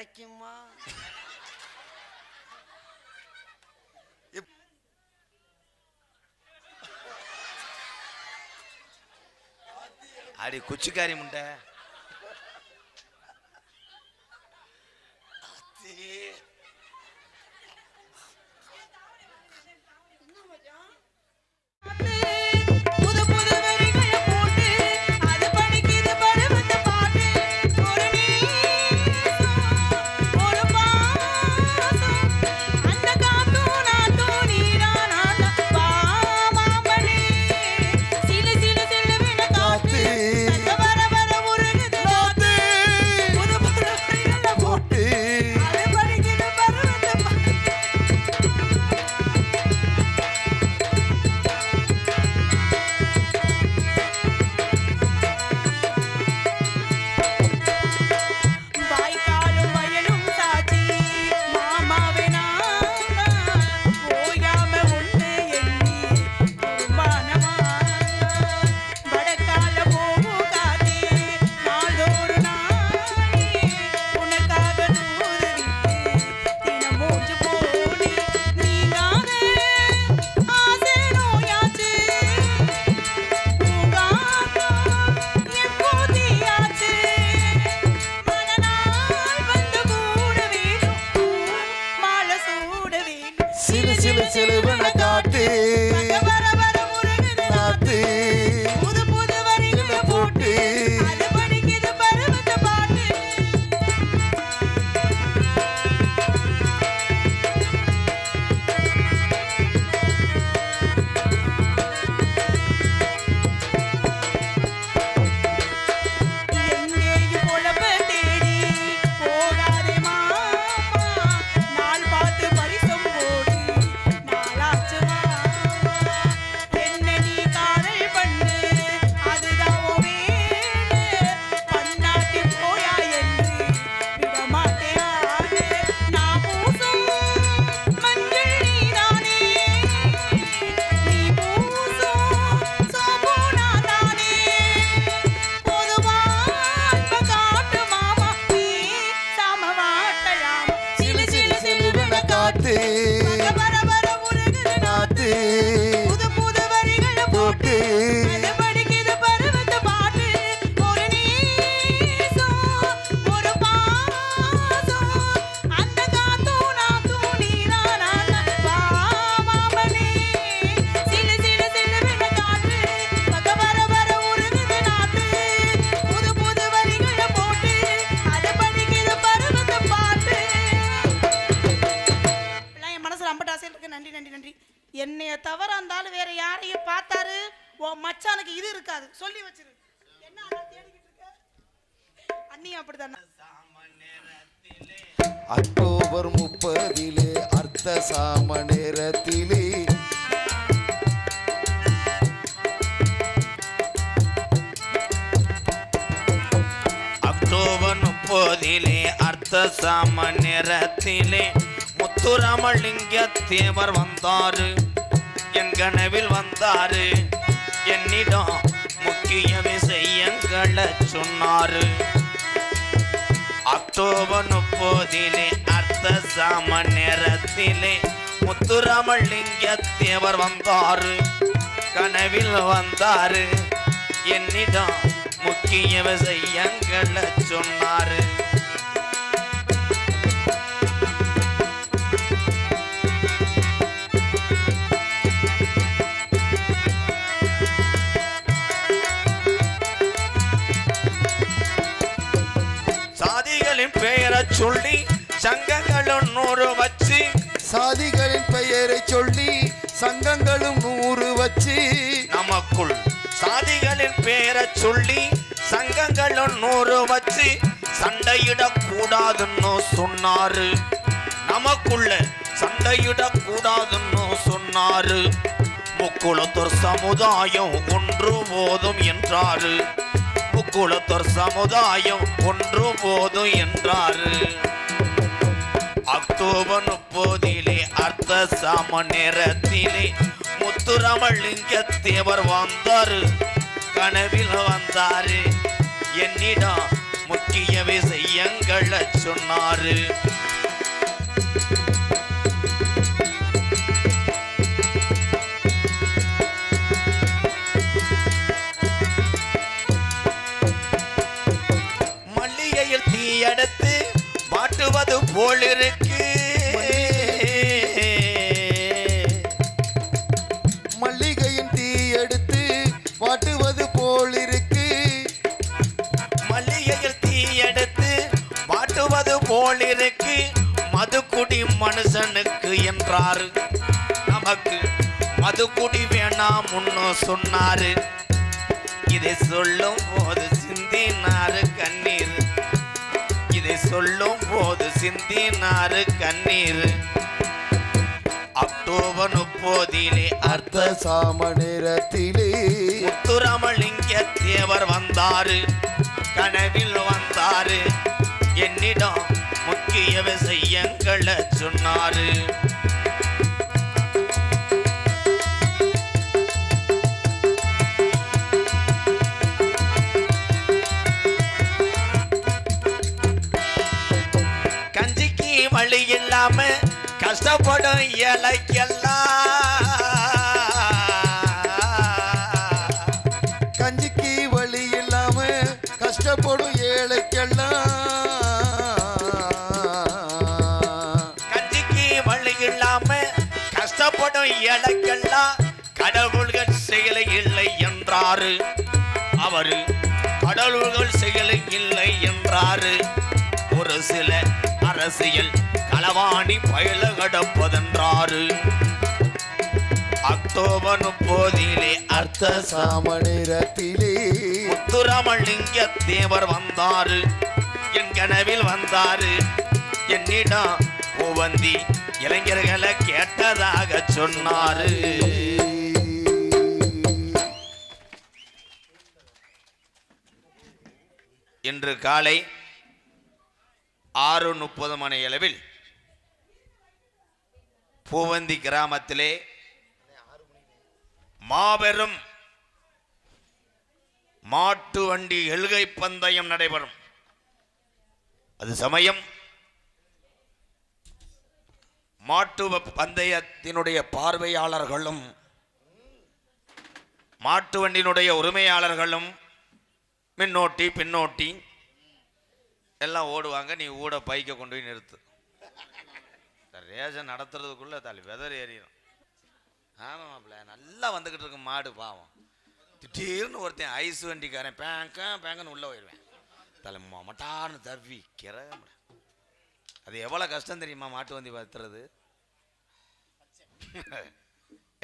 கிடைக்குமா? அடி குச்சிக்காரி முண்டை. என்னைய தவிர இருந்தாலும் வேற யாரையும் பார்த்தாரு உன் மச்சானுக்கு இது இருக்காது சொல்லி வச்சிரு. என்ன தேடிக்கிட்டு இருக்க அண்ணி? அப்படித்தானே. அக்டோபர் 30 அர்த்த சாம நேரத்திலே அக்டோபர் 30 அர்த்த சாம நேரத்திலே முத்துராமலிங்க தேவர் வந்தாரு, என் கனவில் வந்தாரு, என்னிடம் முக்கிய விஷயங்களை சொன்னாரு. அக்டோபர் 30 அர்த்த சாம நேரத்திலே முத்துராமலிங்க தேவர் வந்தாரு, கனவில் வந்தாரு, என்னிடம் முக்கிய விஷயங்களை சொன்னாரு. சாதிகளின் பெயரை சொல்லி சங்கங்களும் 100 வச்சு, சாதிகளின் பெயரை சொல்லி சங்கங்களும் 100 வச்சு, நமக்குள் சாதிகளின் பெயரை சொல்லி சங்கங்களும் 100 வச்சு சண்டையிடக்கூடாதுன்னு சொன்னாரு. நமக்குள்ள சண்டையிடக்கூடாதுன்னு சொன்னாரு. முக்குளத்தோர் சமுதாயம் ஒன்று போதும் என்றாரு. முக்குளத்தோர் சமுதாயம் ஒன்று போதும் என்றாரு. அக்டோபர் 30 அர்த்த சாம நேரத்திலே முத்துராமலிங்க தேவர் வந்தாரு, கனவில் வந்தாரு, என்னிடம் முக்கிய விஷயங்களை சொன்னாரு. மல்லிகையில் தீ எடுத்து மாட்டுவது போல் இருக்கு, மல்லிகையின் தீ எடுத்து வாட்டுவது போல் இருக்கு, மல்லிகையில் தீ எடுத்து மாட்டுவது போல் இருக்கு, மதுக்குடி மனுஷனுக்கு என்றாரு. நமக்கு மதுக்குடி வேணாம் முன்னு சொன்னாரு. இதை சொல்லும் போது சிந்தினாரு கண்ணீர், இதை சொல்லும் போது சிந்தினாரு கண்ணீர். அக்டோபர் 30 அர்த்த சாம நேரத்திலே முத்துராமலிங்க தேவர் வந்தாரு, கனவில் வந்தாரு, என்னிடம் முக்கிய விஷயங்களை சொன்னாரு. கஞ்சிக்கு வழி இல்லாம கஷ்டப்படும் ஏழைக்கெல்லாம், கஞ்சிக்கு வழி இல்லாம கஷ்டப்படும் ஏழைக்கெல்லாம், கஞ்சிக்கு வழி இல்லாம கஷ்டப்படும் ஏழைக்கெல்லாம் கடவுள்கள் செயலை இல்லை என்றாரு. அவரு கடவுள்கள் செயலை இல்லை என்றாரு. ஒரு சில அரசியல் களவாணி பயில கடப்பதென்றாரு. அக்டோபர் 30 அர்த்த சாம நேரத்திலே முத்துராமலிங்க தேவர் வந்தாரு, என் கனவில் வந்தாரு, என்னிடம் பூவந்தி இளைஞர்களை கேட்டதாக சொன்னாரு. இன்று காலை 6:30 மணி அளவில் பூவந்தி கிராமத்திலே மாபெரும் மாட்டு வண்டி எழுகை பந்தயம் நடைபெறும். அது சமயம் மாட்டு பந்தயத்தினுடைய பார்வையாளர்களும் மாட்டு வண்டியினுடைய உரிமையாளர்களும் முன்னோட்டி பின்னோட்டி எல்லாம் ஓடுவாங்க. நீ ஊட பைக்கை கொண்டு போய் நிறுத்து. ரேஷன் நடத்துறதுக்குள்ள தள்ளி வெதர் ஏறிடும். ஆமாம் மாப்பிள்ள, நல்லா வந்துக்கிட்டு இருக்கு மாடு பாவம். திடீர்னு ஒருத்தன் ஐஸ் வண்டிக்காரன் பேங்கன்னு உள்ளே போயிடுவேன். தலை மட்டான்னு தவ்வி கிறக. அது எவ்வளோ கஷ்டம் தெரியுமா மாட்டு வண்டி பத்துறது.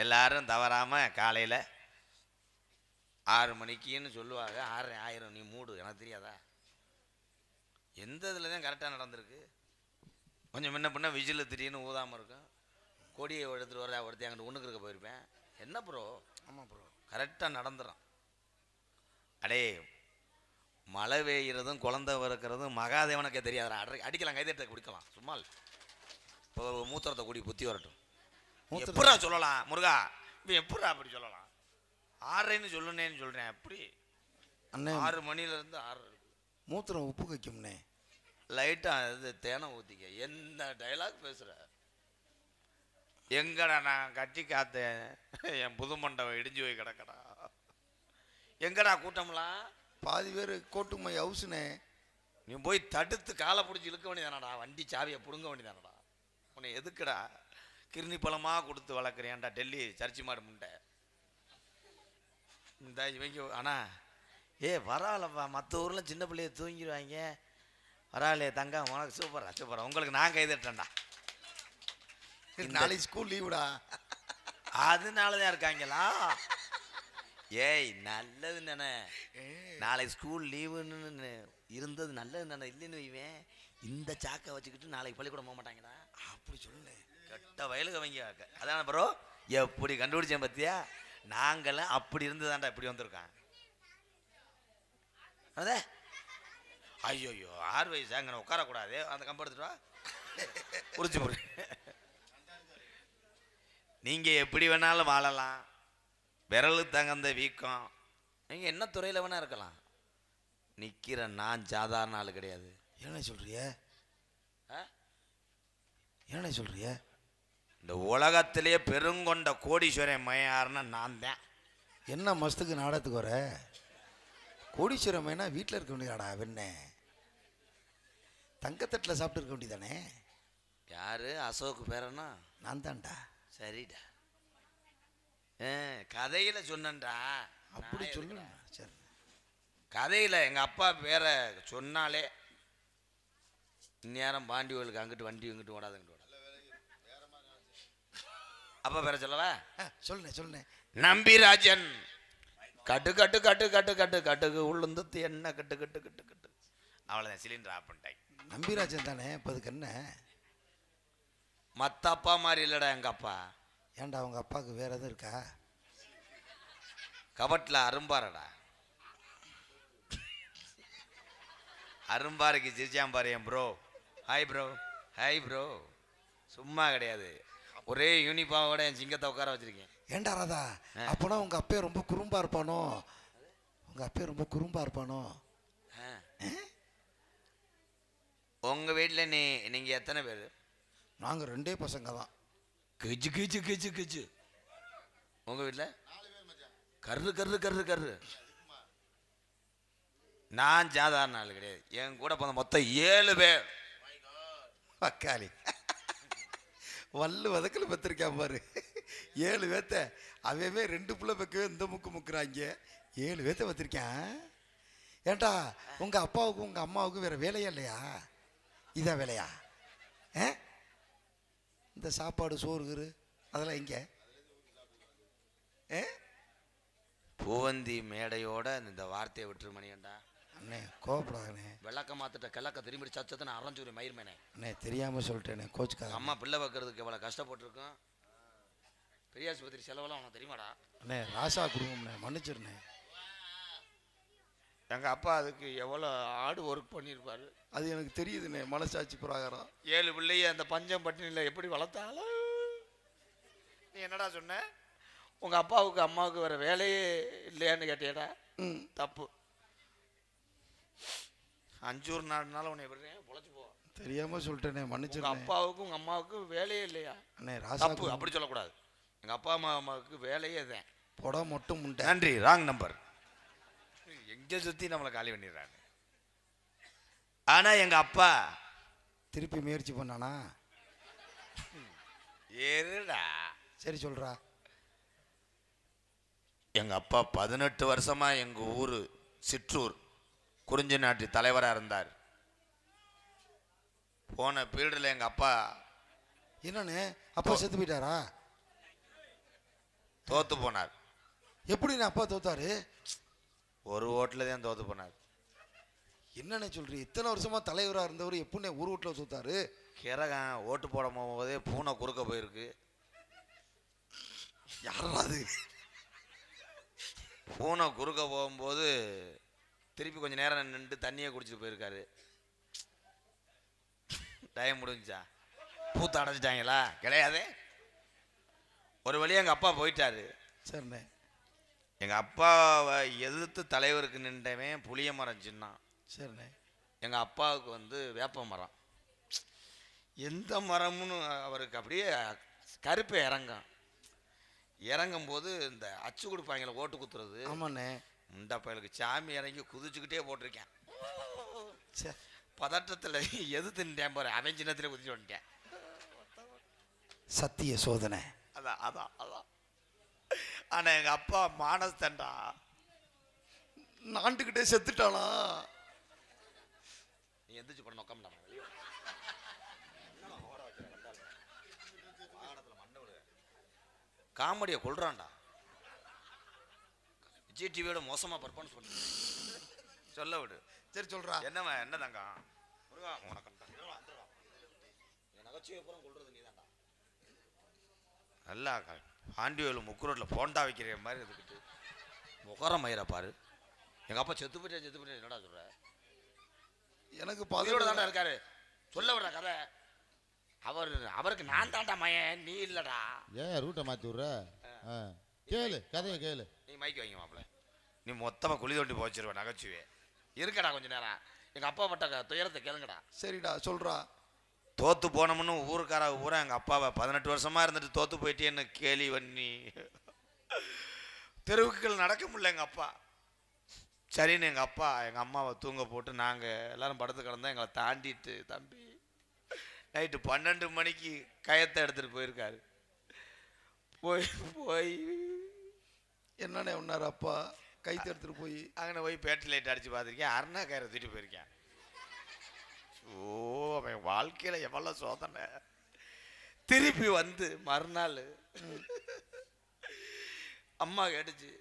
எல்லாரும் தவறாமல் காலையில் 6 மணிக்குன்னு சொல்லுவாங்க. 6 ஆயிரம் நீ மூடு, எனக்கு தெரியாதா? எந்த இதில் தான் கரெக்டாக நடந்திருக்கு. கொஞ்சம் முன்ன பின்ன விஜில் திடீர்னு ஊதாமல் இருக்கும். கொடியை எடுத்துகிட்டு வர ஒருத்தர் அங்கிட்டு ஒன்றுக்கு இருக்க போயிருப்பேன். என்ன ப்ரோ? ஆமாம் ப்ரோ, கரெக்டாக நடந்துடும். அடே, மழை பெய்கிறதும் குழந்தை பிறக்கிறதும் மகாதேவனுக்கே தெரியாதா? அடிக்கலாம், கைதட்டை குடிக்கலாம். சும்மா இப்போ மூத்திரத்தை கூடி புத்தி வரட்டும். எப்படா சொல்லலாம் முருகா? இப்போ எப்படா அப்படி சொல்லலாம்? 6:30 சொல்லுனேன்னு சொல்கிறேன். அப்படி அண்ணே 6 மணிலேருந்து 6 மூத்திரம் உப்பு வைக்கும்னே. லைட்டாக இது தேனை ஊற்றிக்க. என்ன டைலாக் பேசுகிற? எங்கடா நான் கட்டி காத்தேன், என் புது மண்டபம் இடிஞ்சு போய் கிடக்கடா. எங்கடா கூட்டம்லாம்? பாதி பேர் கோட்டுமை ஹவுஸ்னே. நீ போய் தடுத்து காலை பிடிச்சி இழுக்க வேண்டியதானடா. வண்டி சாவியை பிடுங்க வேண்டியதானடா. உன்னை எதுக்குடா கிருணி பழமாக கொடுத்து வளர்க்குறியான்டா டெல்லி சர்ச்சி மாடு முண்டை. இந்த இவங்க ஆனால் பரவாயில்லப்பா, மற்ற ஊரில் சின்ன பிள்ளைய தூங்கிடுவாங்க. பரவாயில்லையே தங்க, உனக்கு சூப்பரா சூப்பரா. உங்களுக்கு நான் கைதட்டேன்டா. நாளைக்கு ஸ்கூல் லீவுடா. அதனால தான் இருக்காங்களா? ஏய் நல்லது தானே, நாளைக்கு ஸ்கூல் லீவுன்னு இருந்தது நல்லது தானே. இல்லைன்னு வைவேன், இந்த சாக்கை வச்சுக்கிட்டு நாளைக்கு பள்ளிக்கூடம் போக மாட்டாங்கடா. அப்படி சொல்லு. கட்ட வயலுக்கு அவங்க அதான ப்ரோ. எப்படி கண்டுபிடிச்சேன் பத்தியா? நாங்களும் அப்படி இருந்துதான்டா இப்படி வந்திருக்கான். அதே ஐயோ 6 வயசு அங்கே உட்காரக்கூடாது. அந்த கம்பு எடுத்துட்டு வா, உரிச்சு போடு. நீங்கள் எப்படி வேணாலும் வாழலாம். விரலு தகுந்த வீக்கம். நீங்கள் என்ன துறையில் வேணா இருக்கலாம். நிக்கிற நான் சாதாரண ஆள் கிடையாது. என்ன சொல்றிய? ஆ? என்ன சொல்றிய? இந்த உலகத்திலேயே பெருங்கொண்ட கோடீஸ்வரன் மயம் யாருன்னா நான் தான். என்ன மஸ்துக்கு நாடகத்துக்கு வர? கோடீஸ்வரம் வேணா வீட்டில் இருக்க வேண்டியதாடா. வெண்ண தங்கத்தட்டில் சாப்பிட்டு இருக்க வேண்டியதானே. யாரு அசோக் பேரனா? நான் தான்டா. சரிடா. கதையில சொன்னேன்டா. அப்படி சொல்லு. சரி, கதையில எங்க அப்பா பேரை சொன்னாலே இந்நேரம் பாண்டி கோயிலுக்கு அங்கிட்டு வண்டி இங்கிட்டு ஓடாதுங்கிட்டு ஓடாது. அப்பா பேரை சொல்லவா? சொல்லுனேன். நம்பிராஜன். கட்டு கட்டு கட்டு கட்டு கட்டு கட்டுக்கு உளுந்து என்ன கட்டு கட்டு கட்டு கட்டு. அவ்வளோதான், சிலிண்டர் ஆஃப் பண்ணிட்டாங்க. நம்பிராஜன் தானே. இப்போ அதுக்கு என்ன? மற்ற அப்பா மாதிரி இல்லைடா எங்க அப்பா. ஏன்டா அவங்க அப்பாவுக்கு வேற எதுவும் இருக்கா? கபட்டில் அரும்பாரடா. அரும்பாருக்கு சிரிச்சாம்பாரு என் bro. Hi bro, hi bro. சும்மா கிடையாது, ஒரே யூனிஃபார்மோட என் சிங்கத்தை உட்கார வச்சிருக்கேன். ஏன்டா ராதா, அப்போனா உங்க அப்பே ரொம்ப குறும்பா இருப்பானோ? உங்க அப்பே ரொம்ப குறும்பா இருப்பானோ? உங்க வீட்டில் நீங்க எத்தனை பேர்? நாங்கள் 2 பசங்க தான். கிச்சு கிச்சு கிச்சு கிச்சு. உங்க வீட்டில்? கர்ரு கர்ரு கர்ரு கர்ரு. நான் சாதாரண ஆள் கிடையாது. என் கூட போன மொத்தம் 7 பேர். பக்காளி வல்லு வதக்கல் பெற்றிருக்கான் பாரு. 7 பேத்த அவவே 2 புள்ள வைக்கவே இந்த முக்கு முக்குறாங்க. 7 பேத்த வச்சிருக்கேன். ஏன்டா உங்க அப்பாவுக்கும் உங்க அம்மாவுக்கும் வேற வேலையா இல்லையா? இதான் வேலையா? இந்த சாப்பாடு சோறுகுரு அதெல்லாம் எங்க? பூவந்தி மேடையோட இந்த வார்த்தையை விட்டுரு மணியண்டா. அண்ணே கோவப்படாதண்ணே. விளக்க மாத்திட்ட கிழக்க திரும்பி சச்சத்தை நான் அரைஞ்சூரி மயிர்மேனே. அண்ணே தெரியாம சொல்லிட்டேனே, கோச்சுக்காத. அம்மா பிள்ளை வைக்கிறதுக்கு எவ்வளோ கஷ்டப்பட்டுருக்கோம். பெரியாஸ்பத்திரி செலவெல்லாம் உனக்கு தெரியுமாடா? அண்ணே ராசா குடும்பம்ண்ணே, மன்னிச்சிருண்ணே. எங்கள் அப்பா அதுக்கு எவ்வளோ ஆடு ஒர்க் பண்ணியிருப்பாரு. அது எனக்கு தெரியுதுண்ணே, மனசாட்சி பிரகாரம். 7 பிள்ளைய அந்த பஞ்சம் பட்டினியில் எப்படி வளர்த்தாலும். நீ என்னடா சொன்ன? உங்கள் அப்பாவுக்கு அம்மாவுக்கு வேறு வேலையே இல்லையான்னு கேட்டியடா. தப்பு. 5 ஒரு நாடுனால உன்னை விடுறேன், பொழைச்சி போ. தெரியாம சொல்லிட்டேனே, மன்னிச்சிருக்கேன். அப்பாவுக்கும் உங்கள் அம்மாவுக்கும் வேலையே இல்லையா? அண்ணே ராசா தப்பு, அப்படி சொல்லக்கூடாது. எங்கள் அப்பா அம்மாவுக்கு வேலையே தான். பொட மட்டும் முண்டை. நன்றி, ராங் நம்பர். எங்கே சுற்றி நம்மளை காலி பண்ணிடுறாங்க. ஆனால் எங்கள் அப்பா திருப்பி முயற்சி பண்ணானா? ஏறுடா. சரி சொல்றா. எங்கள் அப்பா 18 வருஷமா எங்கள் ஊர் சிற்றூர் குறிஞ்சி நாட்டு தலைவராக இருந்தார். போன பீரியடில் எங்கள் அப்பா என்னன்னு அப்பா செத்து போயிட்டாரா? தோத்து போனார். எப்படி அப்பா தோத்தாரு? ஒரு ஓட்டில் தான் தோத்து போனார். என்னன்னு சொல்றீ? இத்தனை வருஷமா தலைவராக இருந்தவர் எப்படி ஒரு வீட்டில் தோத்தாரு? கிரகம் ஓட்டு போட போதே பூனை குறுக்க போயிருக்கு. யாராவது பூனை குறுக்க போகும்போது திருப்பி கொஞ்சம் நேரம் நின்று தண்ணியை குடிச்சிட்டு போயிருக்காரு. டைம் முடிஞ்சா பூத்த அடைச்சிட்டாங்களா? கிடையாது. ஒரு வழியாக எங்கள் அப்பா போயிட்டாரு. சரிண்ணே. எங்கள் அப்பாவை எதிர்த்து தலைவருக்கு நின்றவன் புளிய மரம் சின்னான். சரிண்ணே. எங்கள் அப்பாவுக்கு வேப்ப மரம். எந்த மரம்னு அவருக்கு அப்படியே கருப்பை இறங்கும் போது இந்த அச்சு கொடுப்பாங்கள ஓட்டு குத்துறது. ஆமாண்ணே. முண்டா பயலுக்கு சாமி இறங்கி குதிச்சுக்கிட்டே போட்டிருக்கேன். பதட்டத்தில் எதிர்த்து நின்றேன் பாரு, அவன் சின்னத்தில் குதிச்சு வந்துட்டேன். சத்திய சோதனை. அதான் அதான் அதான். ஆனா எங்க அப்பா மானஸ்தண்டா. நாண்டுகிட்டே செத்துட்டானா? நீ எந்திரிச்சு பண்ண நோக்கம் காமெடியை கொள்றான்டா. விஜய் டிவியோட மோசமா பர்ஃபார்மன்ஸ் பண்ணி சொல்ல விடு. சரி சொல்றா. என்னவா என்ன தாங்க உனக்கு நகைச்சுவை பூரா கொள்றது நீ தான்டா. நல்லா ஆண்டியோவில் முக்கு ரோட்டில் போண்டா வைக்கிற மாதிரி இருந்துக்கிட்டு முகரம் மயிரை பாரு. எங்கள் அப்பா செத்து போயிட்டேன் என்னடா சொல்ற? எனக்கு பதிலோட தாண்டா இருக்காரு. சொல்ல விடுற கதை. அவருக்கு நான் தாண்டா மயன், நீ இல்லடா. ஏன் ரூட்டை மாற்றி விட்ற? கேளு, கதையை கேளு. நீ மைக்கு வைங்க மாப்பிள்ள. நீ மொத்தமாக குழி தோண்டி போச்சிருவேன் நகைச்சுவே. இருக்கடா கொஞ்ச நேரம். எங்கள் அப்பா பட்ட துயரத்தை கேளுங்கடா. சரிடா சொல்றா. தோத்து போனோம்னு ஊருக்கார ஊரா எங்கள் அப்பாவை 18 வருஷமா இருந்துட்டு தோத்து போயிட்டேன்னு கேலி பண்ணி தெருவுக்கள் நடக்க முடியல எங்கள் அப்பா. சரின்னு எங்கள் அப்பா எங்கள் அம்மாவை தூங்க போட்டு நாங்கள் எல்லாரும் படுத்து கிடந்தா எங்களை தாண்டிட்டு தம்பி நைட்டு 12 மணிக்கு கயத்தை எடுத்துகிட்டு போயிருக்காரு. போய் என்னண்ணே ஒன்னாரு அப்பா கைத்து எடுத்துட்டு போய் அங்கே போய் பேட்டரி லைட் அடித்து பார்த்துருக்கேன். அருணா கயிறை தூக்கிட்டு போயிருக்கேன். ஓ அவன் வாழ்க்கையில் எவ்வளோ சோதனை. திருப்பி வந்து மறுநாள் அம்மா கேட்டுச்சு,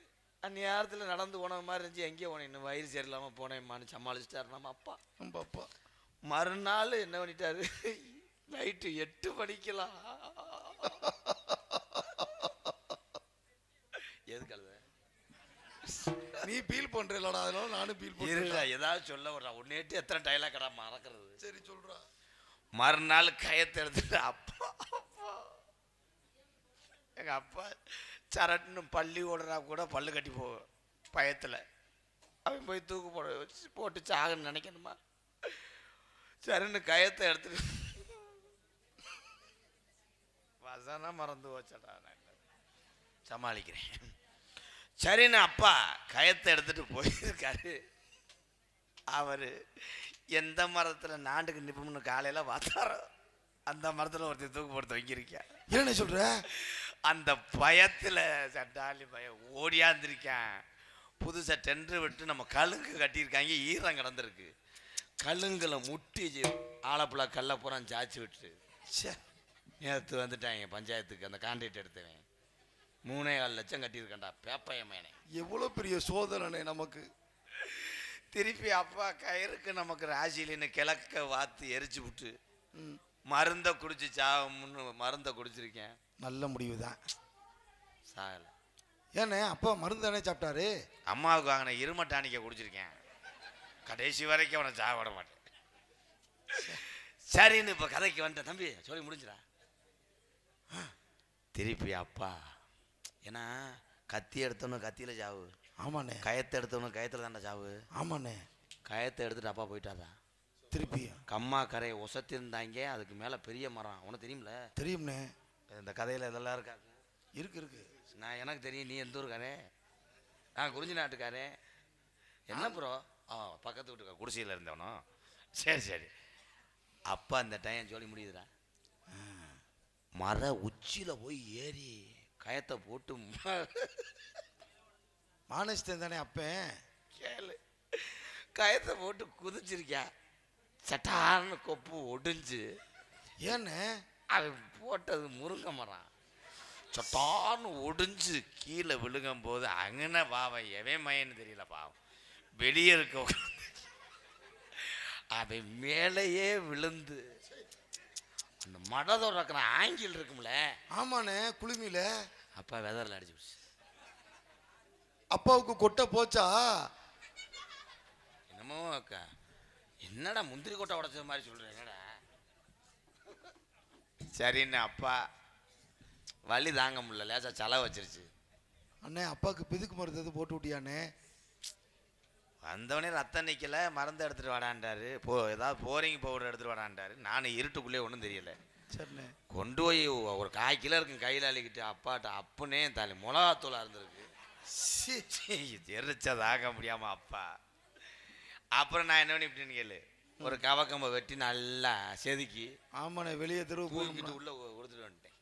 அந்நேரத்தில் நடந்து போன மாதிரி இருந்துச்சு, எங்கேயோ போனேன், இன்னும் வயிறு சரியில்லாமல் போனேம்மான்னு சமாளிச்சிட்டாரு நம்ம அப்பா. நம்ம அப்பா மறுநாள் என்ன பண்ணிட்டாரு, நைட்டு 8 மணிக்கெல்லாம் எதுக்கு அழுத? நீ ஃபீல் பண்றலடா, அதனால நானும் ஃபீல் பண்றேன். ஏதாவது சொல்ல வர்றா ஒன்னேட்டு எத்தனை டைலாக் கடா மறக்கிறது. சரி சொல்றா. மறுநாள் கயத்தை எடுத்துட்டு அப்பா எங்க அப்பா சரட்டுன்னு பள்ளி ஓடுறா கூட பல்லு கட்டி போகும் பயத்தில். அவன் போய் தூக்கு போட்டு சாகன்னு நினைக்கணுமா? சரின்னு கயத்தை எடுத்துட்டு வசனம் மறந்து போச்சடா, நான் சமாளிக்கிறேன். சரின்னு அப்பா கயத்தை எடுத்துட்டு போயிருக்காரு. அவர் எந்த மரத்தில் நாண்டுக்கு நிற்போம்னு காலையில் பார்த்தாரோ அந்த மரத்தில் ஒருத்தர் தூக்கு போட்டு வைக்கிருக்கேன். என்ன சொல்ற? அந்த பயத்தில் சட்டாளி பயம் ஓடியாந்துருக்கேன். புதுசாக டெண்டர் விட்டு நம்ம கழுங்கு கட்டியிருக்காங்க, ஈரம் கிடந்திருக்கு. கழுங்குல முட்டி ஆலப்புழா கல்லை பூரா சாய்ச்சி விட்டு நேற்று வந்துட்டாங்க பஞ்சாயத்துக்கு. அந்த கான்ட்ராக்ட் எடுத்தவன் 3.25 லட்சம் கட்டியிருக்கேன்டா பேப்பையமேனே. எவ்வளோ பெரிய சோதனை நமக்கு. திருப்பி அப்பா கயிறுக்கு நமக்கு ராசிலின்னு கிழக்க வாத்து எரிச்சு விட்டு மருந்தை குடிச்சு சாகும்னு மருந்தை குடிச்சிருக்கேன். நல்ல முடிவு தான். சாகலை. ஏண்ணே அப்பா மருந்து தானே சாப்பிட்டாரு? அம்மாவுக்கு வாங்கின இரும டானிக்கை குடிச்சிருக்கேன். கடைசி வரைக்கும் அவனை சாக விட மாட்டேன். சரின்னு இப்போ கதைக்கு வந்துட்டேன். தம்பி சொல்லி முடிஞ்சிடா. திருப்பி அப்பா ஏன்னா கத்தி எடுத்தோன்னு கத்தியில் சாவு. ஆமாண்ணே. கயத்தை எடுத்தோன்னு கயத்தில் தாண்டா சாவு. ஆமாண்ணே. கயத்தை எடுத்துட்டு அப்பா போயிட்டாரா. திருப்பி கம்மா கரையை ஒசத்திருந்தாங்க, அதுக்கு மேலே பெரிய மரம். உனக்கு தெரியும்ல? தெரியும்ண்ணே. இந்த கதையில் இதெல்லாம் இருக்காங்க. இருக்கு. நான் எனக்கு தெரியும். நீ எந்த ஊருக்காரே? நான் குறிஞ்சி நாட்டுக்காரே. என்ன ப்ரோ? பக்கத்து வீட்டுக்கா குடிசையில் இருந்தவனோ? சரி அப்பா இந்த டைம் சொல்லி முடியுதுடா. மர உச்சியில் போய் ஏறி கயத்தை போட்டு மானஸ்தன் தானே அப்பேன். கேளு, கயத்தை போட்டு குதிச்சிருக்கியா, சட்டான்னு கொப்பு ஒடிஞ்சு. ஏன்னு அவன் போட்டது முருங்கை மரம். சட்டான்னு ஒடிஞ்சு கீழே விழுகும் போது அங்கன பாவம் எவன் மயன்னு தெரியல. பாவம் வெளியே இருக்க அவன் மேலேயே விழுந்து அந்த மடதோட இருக்கிற ஆங்கிள் இருக்கும்ல. ஆமாண்ணே. குளுமியில அப்பா வெதரில் அடிச்சு போச்சு. அப்பாவுக்கு கொட்டை போச்சா? என்னமோ அக்கா, என்னடா முந்திரி கொட்டை உடச்சது மாதிரி சொல்கிறேன். என்னடா சரின்னு அப்பா வலி தாங்க முடியல, லேசா செலவு வச்சிருச்சு. அண்ணே அப்பாவுக்கு பிதுக்கு மருந்து எதுவும் போட்டு விட்டியாண்ணே? வந்தவனே ரத்தம் நிற்கல, மருந்து எடுத்துகிட்டு வாடான்ட்டாரு. ஏதாவது போரிங் பவுடர் எடுத்துகிட்டு வாடான்ட்டாரு. நானும் இருட்டுக்குள்ளே ஒன்றும் தெரியல. சரிண்ணே. கொண்டு போய் ஒரு 1/4 கிலோ இருக்கும் கையில் அள்ளிக்கிட்டு அப்பாட்ட அப்புனே தலை மிளகாத்தூளாக இருந்திருக்கு. எரிச்சதாக முடியாமல் அப்பா. அப்புறம் நான் என்ன பண்ணிவிட்டேன்னு கேளு, ஒரு கவக்கம்பை வெட்டி நல்லா செதுக்கி ஆமாண்ணே வெளியே தெருவு தூக்கிட்டு உள்ளே கொடுத்துட்டு வந்துட்டேன்.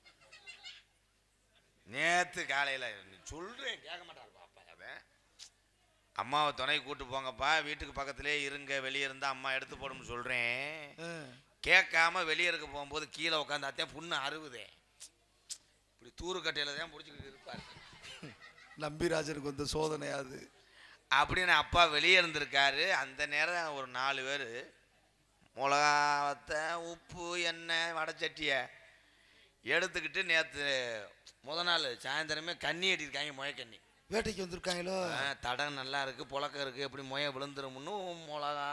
நேற்று காலையில் சொல்கிறேன் கேட்க மாட்டாரு பாப்பா. அவன் அம்மாவை துணை கூட்டு போங்கப்பா, வீட்டுக்கு பக்கத்துலேயே இருங்க, வெளியே இருந்தால் அம்மா எடுத்து போடும்னு சொல்கிறேன். கேட்காம வெளியே இருக்க போகும்போது கீழே உட்காந்தாத்தேன் புண்ணு அறுவுதே. இப்படி தூருக்கட்டையில் தான் முடிச்சுக்கிட்டு இருப்பார். நம்பிராஜனுக்கு வந்த சோதனையாது அப்படின்னு அப்பா வெளியே இருந்திருக்காரு. அந்த நேரம் ஒரு 4 பேர் மிளகாவத்தை உப்பு எண்ணெய் வடைச்சட்டியை எடுத்துக்கிட்டு நேற்று நாள் சாயந்தரமே கண்ணி ஏட்டிருக்காங்க. முயக்கண்ணி வேட்டைக்கு வந்திருக்காங்களோ. தடம் நல்லா இருக்குது, புழக்கம் இருக்குது, எப்படி முய விழுந்துரும்னு மிளகா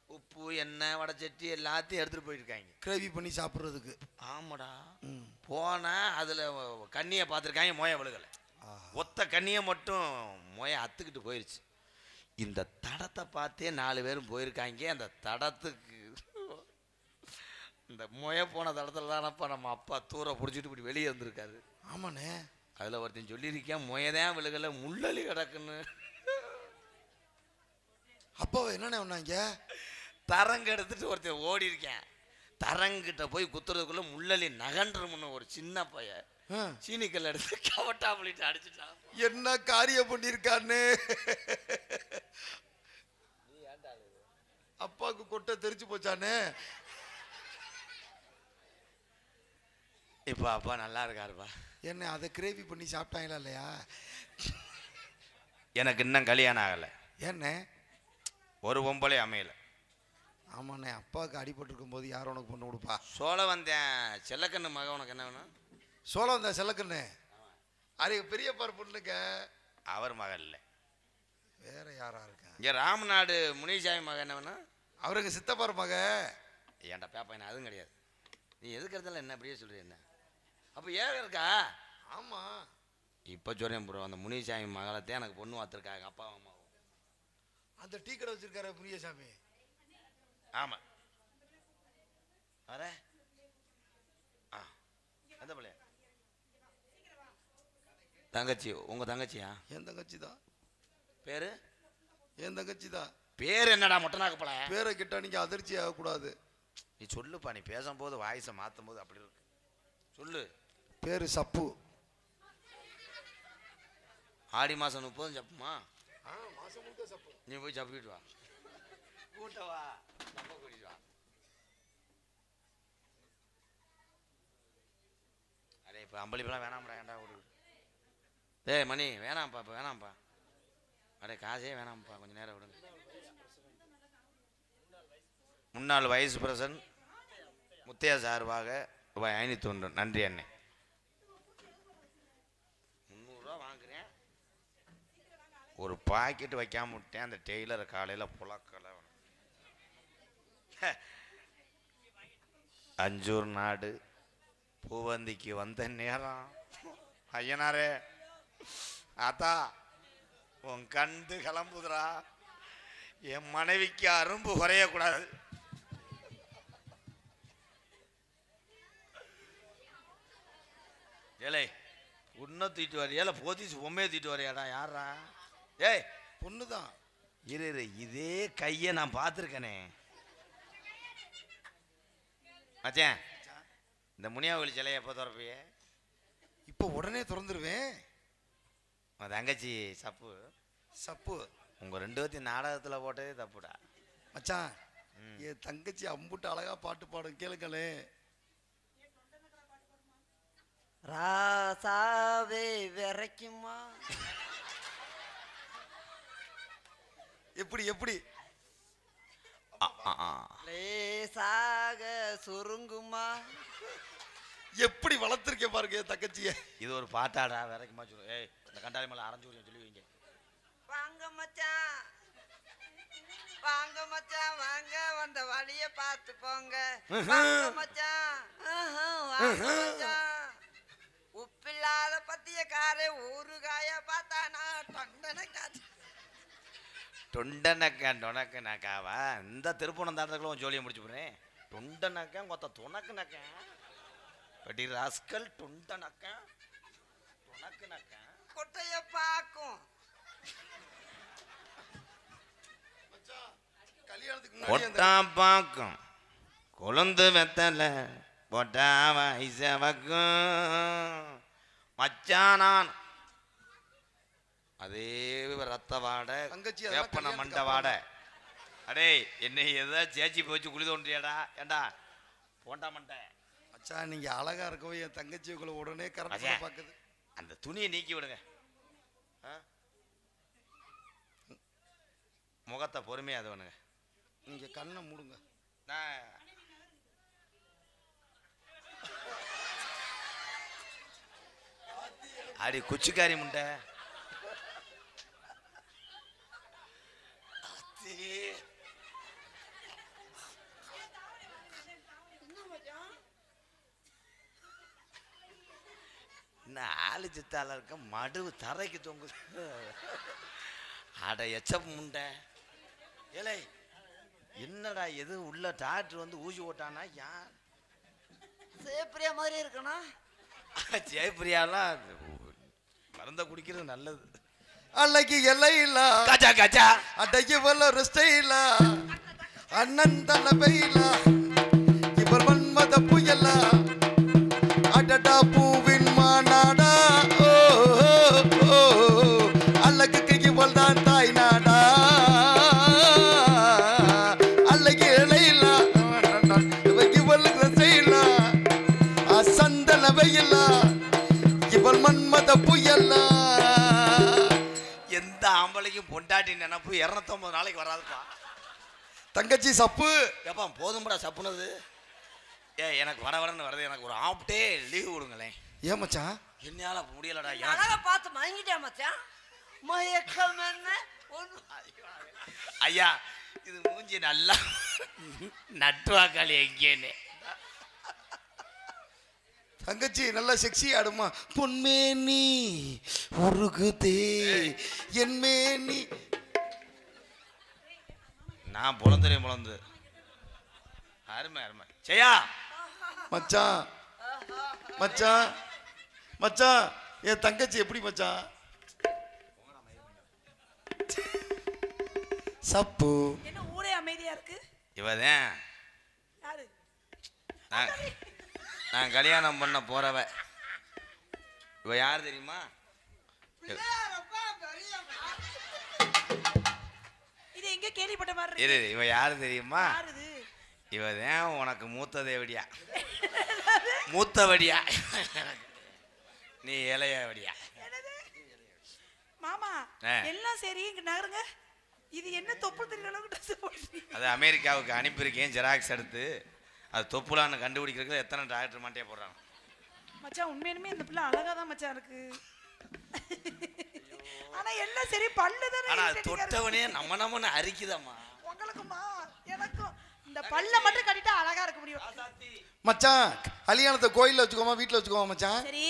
உப்பு எண்ணெய் வடைச்சட்டி எல்லாத்தையும் எடுத்துகிட்டு போயிருக்காங்க கிரேவி பண்ணி சாப்பிட்றதுக்கு. ஆமாடா. போனால் அதில் கண்ணியை பார்த்துருக்காங்க, முய விழுகலை. ஒத்த கண்ணியை மட்டும் முய அத்துக்கிட்டு போயிடுச்சு. இந்த தடத்தை பார்த்தே 4 பேரும் போயிருக்காங்க. அந்த தடத்துக்கு இந்த முய போன தடத்துல தானப்பா நம்ம அப்பா தூர பிடிச்சிட்டு இப்படி வெளியே வந்திருக்காரு. ஆமாண்ணே. அதில் ஒருத்தன் சொல்லியிருக்கேன், முயதான் விழுகல முள்ளலி கிடக்குன்னு. அப்பாவை என்னண்ணே ஒண்ணாங்க? தரங்க எடுத்துட்டு ஒருத்தன் ஓடி இருக்கேன். தரங்கிட்ட போய் குத்துறதுக்குள்ள முள்ளலி நகன்றும்னு ஒரு சின்ன பையன் சீனிக்கல் எடுத்து கவட்டா பண்ணிட்டு அடிச்சுட்டான். என்ன காரியம் பண்ணியிருக்கான்னு. அப்பாவுக்கு கொட்டை தெரிச்சு போச்சானே. இப்போ அப்பா நல்லா இருக்காருப்பா. என்ன அதை கிரேவி பண்ணி சாப்பிட்டாங்களா இல்லையா? எனக்கு இன்னும் கல்யாணம் ஆகலை. என்ன ஒரு பொம்பளை அமையலை. ஆமாண்ணே, அப்பாவுக்கு அடிபட்டுருக்கும் போது யாரும் உனக்கு பொண்ணு கொடுப்பா? சோழ வந்தேன் செல்லக்கண்ணு மகன். உனக்கு என்ன வேணும்? சோழம் வந்தா செல்லக்கண்ணு அरे பெரியப்பார் பொண்ணுங்க. அவர் மகன் இல்லை, வேற யாரா இருக்கா? இங்கே ராமநாடு முனிசாமி மகன். என்ன வேணும்? அவருக்கு சித்தப்பார் மக. ஏன்டா பேப்பா, என்ன அதுவும் கிடையாது. நீ எதுக்கு இருந்தாலும் என்ன அப்படியே சொல்கிறேன் என்ன? அப்போ ஏன் இருக்கா? ஆமா, இப்போ சொல்கிறேன் ப்ரோ, அந்த முனிசாமி மகளத்தை எனக்கு பொண்ணு பார்த்துருக்காங்க அப்பா அம்மாவும். அந்த டீ கடை வச்சிருக்காரு முனியசாமி. ஆமாம். வர ஆ எந்த பிள்ளைய? தங்கச்சி. உங்கள் தங்கச்சியா? என் தங்கச்சி தான். பேர்? என் தங்கச்சி தான். பேர் என்னடா மொட்டனாக்கு பழைய பேரை கிட்ட நீங்க அதிர்ச்சி ஆகக்கூடாது. நீ சொல்லுப்பா, நீ பேசும்போது வாய்ஸை மாற்றும் போது அப்படி இருக்கு. சொல்லு. பேரு சப்பு. ஆடி மாதம் 30 சப்புமா? மாசம் முழுக்க சப்பு. நீ போய் சப்பிட்டு வா. கூட்டவா சப்ப கூட்டிட்டு வா. அடே இப்போ அம்பளிப்பெல்லாம் வேணாம்டா. ஏன்டா ஒரு டேய் மணி வேணாம்ப்பா, இப்போ வேணாம்ப்பா. அடே காசே வேணாம்ப்பா, கொஞ்சம் நேரம் விடுங்க. முன்னாள் வைஸ் பிரசிடன்ட் முத்தையா சார்பாக ரூபாய் 501. நன்றி அண்ணே. 300 ரூபா வாங்குறேன். ஒரு பாக்கெட் வைக்காம விட்டேன். அந்த டெய்லரை காலையில் புழக்கலை. அஞ்சூர் நாடு பூவந்திக்கு வந்த நேரம் ஐயனாரே ஆத்தா உன் கண்டு கிளம்புதுரா. என் மனைவிக்கு அரும்பு குறையக்கூடாது. ஏலே உன்னை தூக்கிட்டு வரையா இல்லை போத்தீஸ் பொம்மையை தூக்கிட்டு வரையாடா? யாரா? ஏய் பொண்ணுதான். இரு இதே கையை நான் பார்த்துருக்கேனே மச்சான். இந்த முனியாவளி சிலையை எப்போ திறப்பிய? இப்போ உடனே திறந்துருவேன். உன் தங்கச்சி சப்பு. சப்பு உங்கள் 2 பேர்த்தையும் நாடகத்தில் போட்டதே தப்புடா மச்சான். என் தங்கச்சி அம்புட்டு அழகா பாட்டு பாடும், கேளுங்களே. ராசாவே விரைக்குமா? எப்படி எப்படி? லேசாக சுருங்குமா? எப்படி வளர்த்துருக்கேன் பாருங்க என் தங்கச்சிய. இது ஒரு பாட்டாடா, விரைக்குமா சொல்லு. ஏய் இந்த கண்டாளி மேலே அரைஞ்சு சொல்லி வைங்க. வாங்க மச்சான், வாங்க மச்சான், வாங்க வந்த வழிய பார்த்து போங்க. வாங்க மச்சான், வாங்க மச்சான். உப்பில்லாத பத்திய காரை ஊறுகாய பார்த்தானா தொண்டனை காத்து. தொண்டனக்கன் டொனக்கு நக்காவா? இந்த திருப்பணம் தாண்டதுக்குள்ள உன் ஜோலியை முடிச்சு போடுறேன். தொண்டனக்கன் கொத்த துணக்கு நக்கன் படி ராஸ்கல். தொண்டனக்கன் துணக்கு நக்கன் கொட்டைய பாக்கும். கொட்டா பாக்கும் கொழுந்து வெத்தல போட்டா வயசவக்கும் மச்சானான். அதே ரத்த வாடை, தங்கச்சி வேப்பன மண்ட வாடை. அடே என்னை எதாவது சேச்சி போச்சு குழி தோன்றியாடா? ஏண்டா போண்டா மண்டை. மச்சான் நீங்க அழகா இருக்கவே என் தங்கச்சி உங்களை உடனே கரெக்டா பாக்குது. அந்த துணியை நீக்கி விடுங்க. முகத்தை பொறுமையா அது வேணுங்க. நீங்க கண்ணை மூடுங்க. அடி குச்சிக்காரி முண்டை. ஆளு சித்தால இருக்க மடுவு தரைக்கு தொங்குது. அட எச்சப் முண்டை ஏலே என்னடா எது உள்ள டாக்டர் வந்து ஊசி ஓட்டானா யார் சேப்பிரியா மாதிரி இருக்கணும். ஜெயபிரியாலாம் மருந்த குடிக்கிறது நல்லது. அன்னைக்கு எல்லை இல்ல காச்சா காச்சா அன்னைக்கு வல்ல ரெஸ்டே இல்ல அண்ணன் தலைமை இல்ல இவர் மன்மத புயல அடடா பூவின் மாநாடா ஓ அல்லக்கு இவள் தான் தாய் நாடா அல்லக்கு இலை இல்ல இவள் ரெஸ்டே இல்ல அசந்தனவை இல்ல இவள் மன்மத புயல. எந்த ஆம்பளைக்கும் பொண்டாட்டி நினைப்பு 250 நாளைக்கு வராதுப்பா. தங்கச்சி சப்பு ஏப்பா போதும்படா சப்புனது. எனக்கு வரன்னு வருது. எனக்கு ஒரு ஆஃப் டே லீவ் கொடுங்களேன். ஏன் மச்சான்? என்னால முடியலடா. அழகா பார்த்து மயங்கிட்டே மச்சான். மயக்கம் என்ன ஐயா இது மூஞ்சி நல்லா நட்டுவாக்காளி எங்கேன்னு. தங்கச்சி நல்லா செக்ஸி ஆடுமா. பொன்மேனி உருகுதே என் மேனி. நான் பொழந்து அருமை அருமை செய்யா. மச்சான் மச்சான் மச்சான் என் தங்கச்சி எப்படி மச்சான்? சப்பு என்ன ஊரே அமைதியா இருக்கு? இவதான் யாரு? நான் கல்யாணம் பண்ண போறவ. இவ யார் தெரியுமா? இது எங்க கேள்விப்பட்ட மாதிரி இரு இருக்கு. இவ யாரு தெரியுமா? யாரு இது? இவதான் உனக்கு மூத்த தேவடியா. மூத்தவடியா நீ இளையவடியா. மாமா எல்லாம் சரி இங்க நகருங்க. இது என்ன தொப்பு தெரியல அளவுக்கு ட்ரெஸ் போடுறீங்க? அது அமெரிக்காவுக்கு அனுப்பியிருக்கேன் ஜெராக்ஸ் எடுத்து. அது தொப்புலான்னு கண்டுபிடிக்கிறதுக்கு எத்தனை டாக்டர் மாட்டே போடுறாங்க. மச்சான் உண்மையுமே இந்த பிள்ளை அழகா தான் மச்சான் இருக்கு. ஆனா எல்லாம் சரி பல்லு தானே. ஆனா தொட்டவனே நம்மன்னு அரிக்குதம்மா. உங்களுக்குமா எனக்கும் இந்த பல்ல மட்டும் கட்டிட்டா அழகா இருக்க முடியும். மச்சான் கல்யாணத்தை கோயில்ல வச்சுக்கோமா வீட்டுல வச்சுக்கோமா மச்சான்? சரி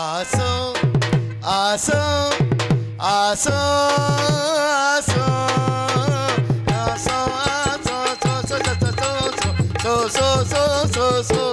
ஆசோ ஆசோ ஆசோ ஆசோ ஆசோ ஆசோ சோ சோ சோ சோ சோ சோ சோ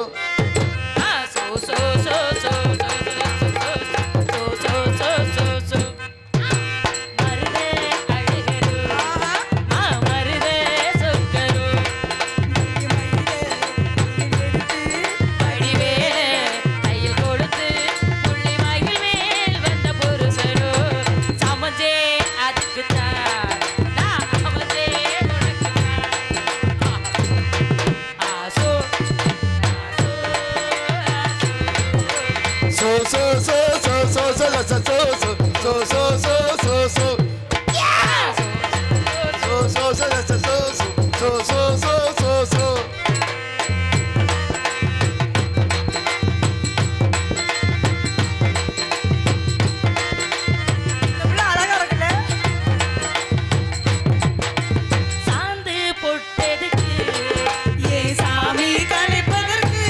சாமி கலைப்பதற்கு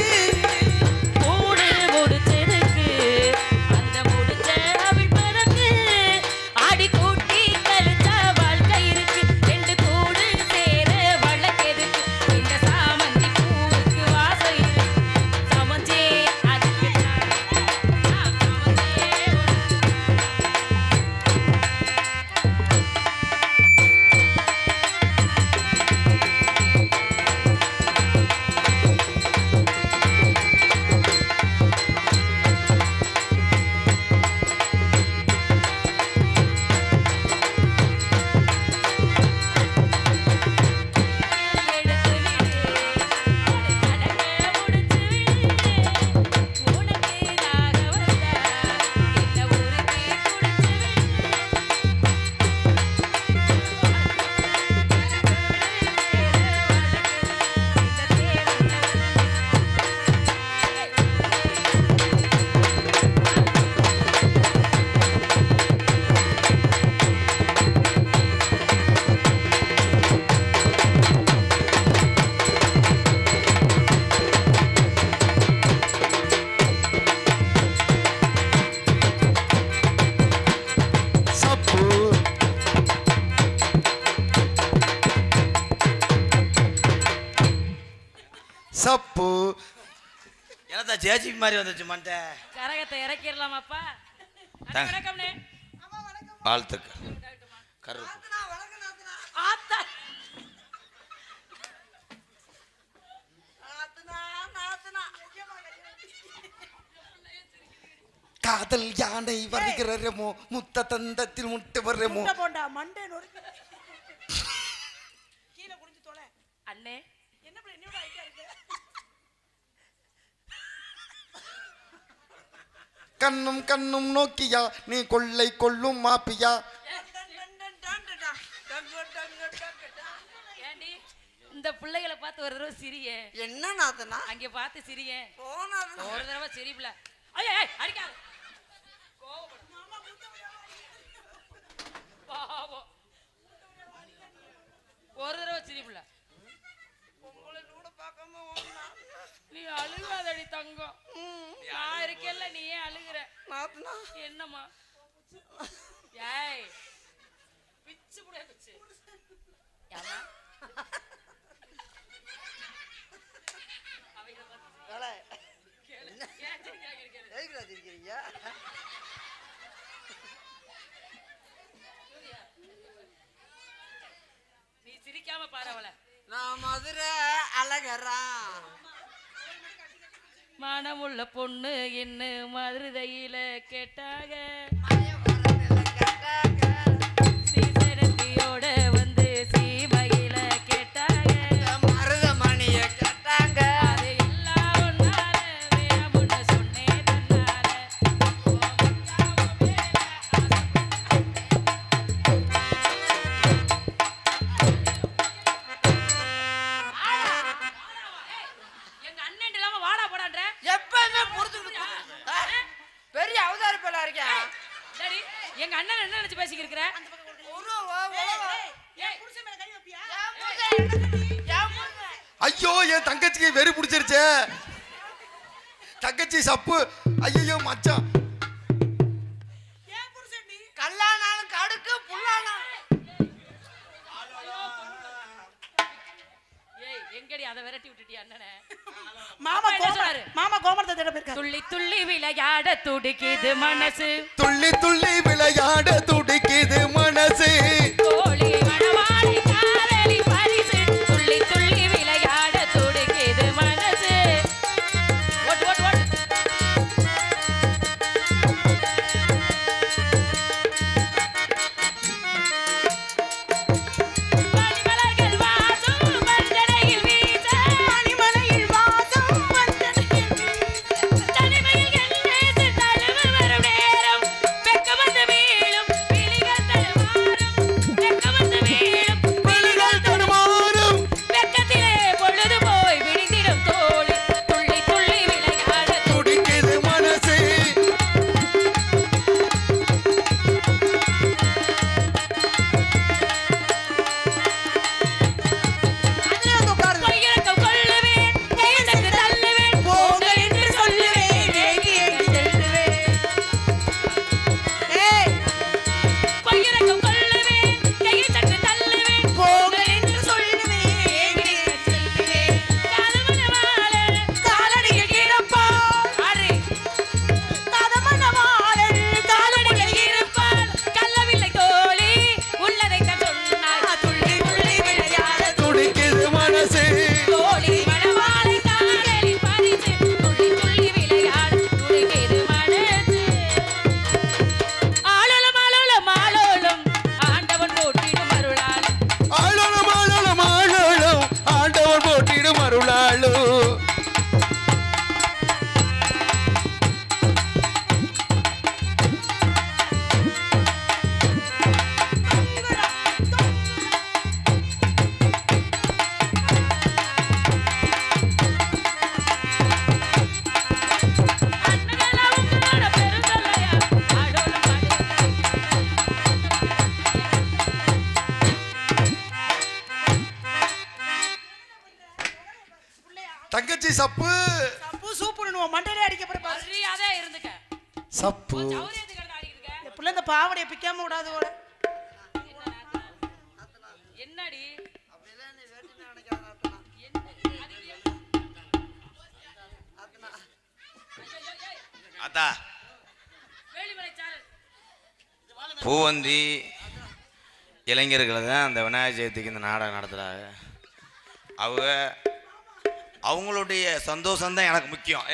கூட முடிச்சதுக்கு அந்த முடிச்ச எனத்தா ஜேசிபி மாதிரி வந்துச்சு மண்ட. கரகத்தை இறக்கிடலாமாப்பா? தாங்க. வணக்கம்னே. வாழ்த்துக்கள். கருப்பு ஆத்தா காதல் யானை வருகிறமோ முத்த தந்தத்தில் முட்டை வர்றமோ. முட்டை போண்டா மண்டே நொறுக்கு. கீழே குடிஞ்சு தொலை. அண்ணே என்ன பண்ண என்னோட ஐடியா இருக்கு? கண்ணும் கண்ணும் நோக்கியா நீ கொள்ளை கொள்ளும் மாப்பியா. ஏண்டி இந்த பிள்ளைகளை பார்த்து ஒரு தடவை சிரியே. என்ன நாத்தனா அங்க பார்த்து சிரியே. போனாது ஒரு தடவை சிரிப்புல ஐயா அடிக்காத. பாவம். ஒரு தடவை சிரிப்புல நீ அழுகாதடி தங்கம். நான் இருக்கேன்ல நீ ஏன் அழுகுற? நாத்தனா என்னம்மா? ஏய் பிச்சு புடியா பிச்சு. யாமா நீ சிரிக்காம பாரு அவளை. நான் மதுரை அழகரா மனமுள்ள பொண்ணு என்ன மதுரையில கேட்டாக. சீசனத்தியோட வந்து சீமையில கேட்டாக. மருதமணிய கேட்டாங்க. அது எல்லாம் ஒன்னால வேணும்னு சொன்னேன் தன்னால. எங்க அண்ணன் இல்லாம வாடா போடான்ற எப்பவுமே பொறுத்துக்கிட்டு பெரிய அவதார பேலா இருக்கேன். சரி எங்க அண்ணன் என்ன நினைச்சு பேசிக்கிட்டு இருக்கிற? புருஷன் மேல கை வைப்பியா? ஐயோ என் தங்கச்சிக்கு வெறி பிடிச்சிருச்சே. தங்கச்சி சப்பு. ஐயோ மச்சான். ஏன் புருஷன் நீ? கல்லானாலும் கடுக்கு புல்லானாலும் ஏய் எங்கடி அதை விரட்டி விட்டுட்டியா அண்ணனை? மாமா என்ன சொன்னாரு? மாமா கோமரத்தை தேட போயிருக்காரு. துள்ளி துள்ளி விளையாட துடிக்குது மனசு. துள்ளி துள்ளி விளையாட துடிக்குது மனசு. கோழி மணவாளி காதலி பரிசு. துள்ளி துள்ளி விளையாட துடிக்குது மனசு. ஓட்டு ஓட்டு ஓட்டு. மணிமலர்கள் வாசம் மஞ்சனையில் வீச. மணிமலையில் வாசம் வந்தனையில் வீச. தனிமையில் எல்லேசு தழுவ வரும் நேரம். வெக்க வந்து வீழும் விழிகள் தடுமாறும். வெக்க வந்து வீழும் விழிகள் தடுமாறும். வெக்கத்திலே பொழுது போய் விடிந்திடும் தோழி. துள்ளி துள்ளி விளையாட துடிக்குது மனசு. அதுல வந்து உட்காருங்க. பொய்யிறக்கம் கொள்ளுவேன் கைதட்டு தள்ளுவேன். போங்கள் என்று சொல்லுவேன் ஏகி ஏகி செல்லுவேன். ஏய் பொய்யிறக்கம் கொள்ளுவேன் கைதட்டு தள்ளுவேன். போங்கள் என்று சொல்லுவேன் ஏகி ஏகி செல்லுவேன். காதமன வாழ காலடியில் கிடப்பாள். ஆறு கதமனவாளன் காலடியில் இருப்பாள். கள்ளவில்லை தோழி உள்ளதைத்தான் சொன்னாள். துள்ளி துள்ளி விளையாட துடிக்குது மனசு. தோழி மணவாளை காதலின் பரிசு. துள்ளி துள்ளி விளையாட துடிக்குது மனசு. ஆளோலம் ஆளோலம் ஆளோலம் ஆண்டவன் போட்டிடும் அருளால். ஆளோளம் ஆளோளம் ஆளோளம் ஆண்டவர் போட்டிடும் அருளாளோ. அண்ணனெல்லாம் உங்களோட பெருந்தல்லையா. ஆளோலம் ஆளோலம். தங்கச்சி சப்பு. சப்பு சூப்புன்னு உன் மண்டையிலே அடிக்க போற பாரு. மரியாதையா இருந்துக்க. சப்பு. சௌரியத்துக்கு கிடந்து ஆடிட்டு இருக்க. இந்த புள்ள இந்த பாவடைய பிக்காம விடாது போல. என்னடி அப்படிலாம் நீ வேட்டி நினைக்காத நாத்தனா. என்ன அது அத்தா பூவந்தி இளைஞர்களை தான் அந்த விநாயகர் சதுர்த்திக்கு இந்த நாடகம் நடத்துகிறாங்க. அவங்களுடைய சந்தோஷம் தான் எனக்கு முக்கியம்.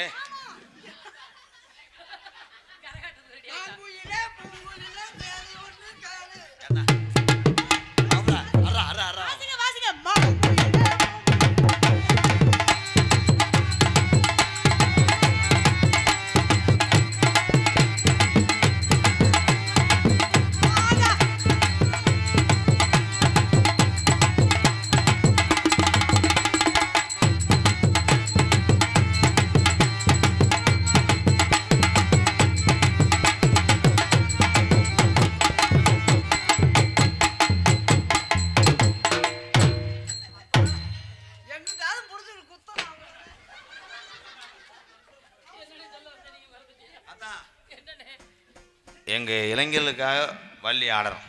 எங்க இளைஞர்களுக்காக வள்ளி ஆடுறோம்.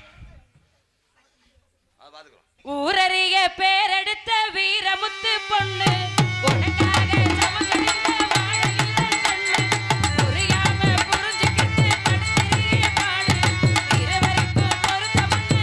ஊரறிய பேரெடுத்த வீரமுத்து பொண்ணு உனக்காக சமகடிந்த வாழையில கண்ணு புரியாம புரிஞ்சுக்கிட்டு படுத்திரிய பாடு இருவருக்கும் பொருத்தம்னு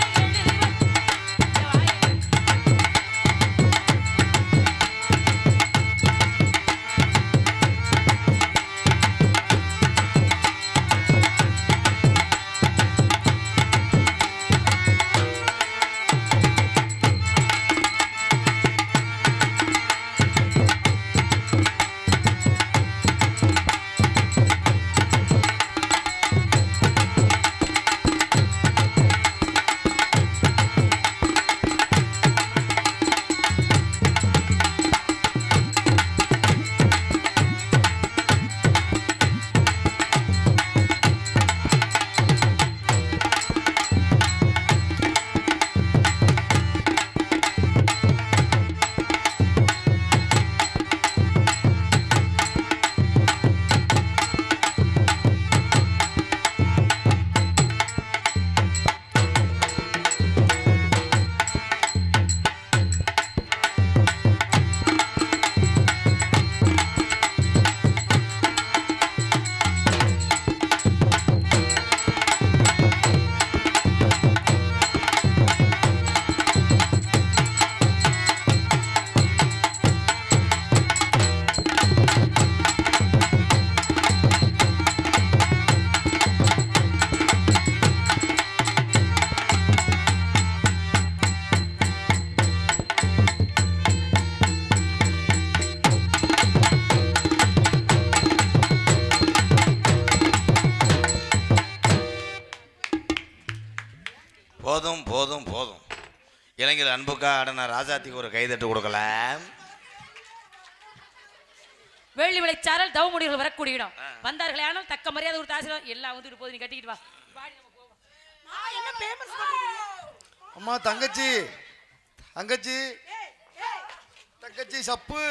போதும் போதும் போதும். இளைஞர் அன்புக்காக ஆடின ராஜாத்திக்கு ஒரு கைதட்டு கொடுக்கல. வேள்வி விளைச்சாரல் தவமுடிகள் வரக்கூடிய இடம். வந்தார்களே ஆனால் தக்க மரியாதை ஒரு தாசிரம் எல்லாம் வந்துட்டு போது. நீ கட்டிக்கிட்டு வா. அம்மா தங்கச்சி தங்கச்சி தங்கச்சி சப்பு